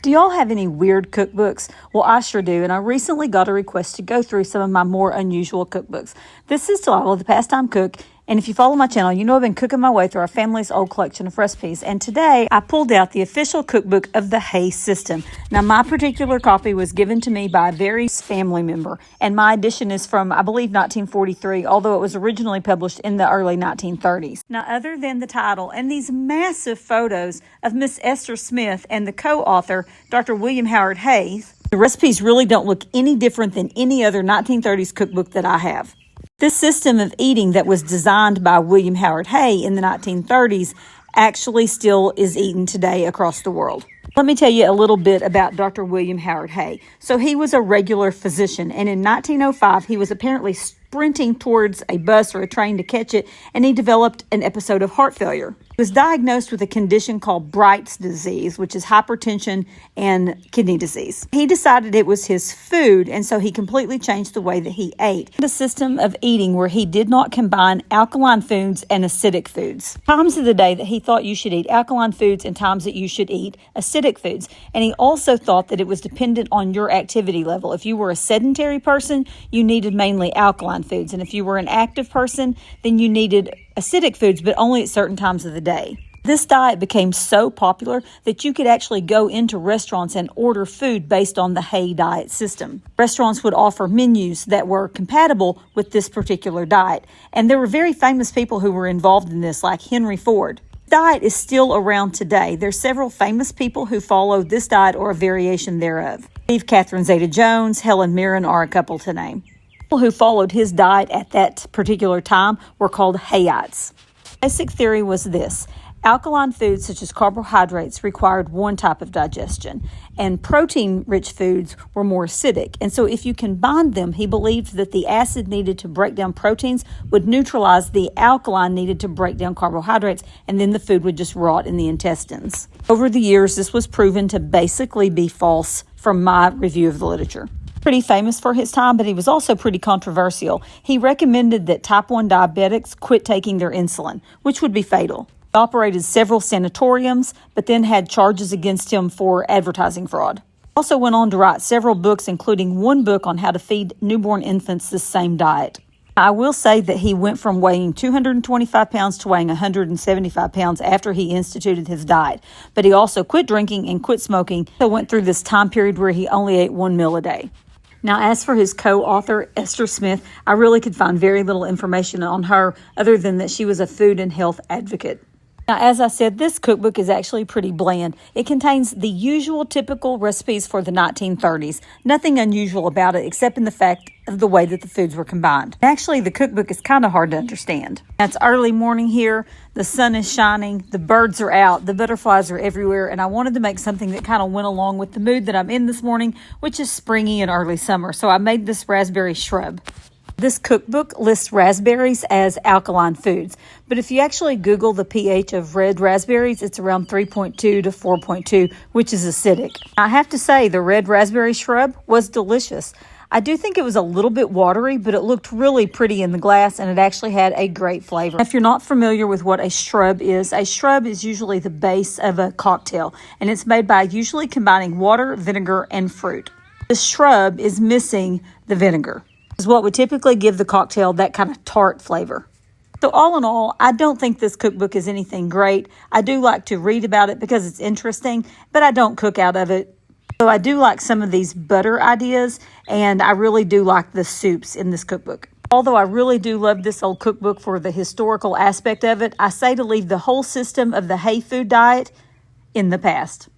Do y'all have any weird cookbooks? Well, I sure do, and I recently got a request to go through some of my more unusual cookbooks. This is Delilah, the Pastime Cook, and if you follow my channel, you know I've been cooking my way through our family's old collection of recipes, and today I pulled out the official cookbook of the Hay System. Now, my particular copy was given to me by a very family member, and my edition is from, I believe, 1943, although it was originally published in the early 1930s. Now, other than the title and these massive photos of Miss Esther Smith and the co-author, Dr. William Howard Hay, the recipes really don't look any different than any other 1930s cookbook that I have. This system of eating that was designed by William Howard Hay in the 1930s actually still is eaten today across the world. Let me tell you a little bit about Dr. William Howard Hay. So he was a regular physician, and in 1905 he was apparently sprinting towards a bus or a train to catch it, and he developed an episode of heart failure. He was diagnosed with a condition called Bright's disease, which is hypertension and kidney disease. He decided it was his food, and so he completely changed the way that he ate. A system of eating where he did not combine alkaline foods and acidic foods. Times of the day that he thought you should eat alkaline foods and times that you should eat acidic foods. And he also thought that it was dependent on your activity level. If you were a sedentary person, you needed mainly alkaline foods. And if you were an active person, then you needed acidic foods, but only at certain times of the day. This diet became so popular that you could actually go into restaurants and order food based on the Hay diet system. Restaurants would offer menus that were compatible with this particular diet. And there were very famous people who were involved in this, like Henry Ford. Diet is still around today. There's several famous people who follow this diet or a variation thereof. Catherine Zeta-Jones, Helen Mirren are a couple to name. People who followed his diet at that particular time were called Hayites. Basic theory was this: alkaline foods such as carbohydrates required one type of digestion, and protein-rich foods were more acidic. And so if you combined them, he believed that the acid needed to break down proteins would neutralize the alkaline needed to break down carbohydrates, and then the food would just rot in the intestines. Over the years, this was proven to basically be false from my review of the literature. Pretty famous for his time, but he was also pretty controversial. He recommended that type 1 diabetics quit taking their insulin, which would be fatal. He operated several sanatoriums, but then had charges against him for advertising fraud. He also went on to write several books, including one book on how to feed newborn infants the same diet. I will say that he went from weighing 225 pounds to weighing 175 pounds after he instituted his diet. But he also quit drinking and quit smoking. So went through this time period where he only ate one meal a day. Now, as for his co-author, Esther Smith, I really could find very little information on her other than that she was a food and health advocate. Now, as I said, this cookbook is actually pretty bland. It contains the usual typical recipes for the 1930s. Nothing unusual about it except in the fact of the way that the foods were combined. Actually, the cookbook is kind of hard to understand. Now, it's early morning here. The sun is shining. The birds are out. The butterflies are everywhere. And I wanted to make something that kind of went along with the mood that I'm in this morning, which is springy and early summer. So I made this raspberry shrub. This cookbook lists raspberries as alkaline foods, but if you actually Google the pH of red raspberries, it's around 3.2 to 4.2, which is acidic. I have to say the red raspberry shrub was delicious. I do think it was a little bit watery, but it looked really pretty in the glass, and it actually had a great flavor. If you're not familiar with what a shrub is usually the base of a cocktail, and it's made by usually combining water, vinegar, and fruit. The shrub is missing the vinegar. Is what would typically give the cocktail that kind of tart flavor. So all in all, I don't think this cookbook is anything great. I do like to read about it because it's interesting, but I don't cook out of it. So I do like some of these butter ideas, and I really do like the soups in this cookbook. Although I really do love this old cookbook for the historical aspect of it, I say to leave the whole system of the Hay food diet in the past.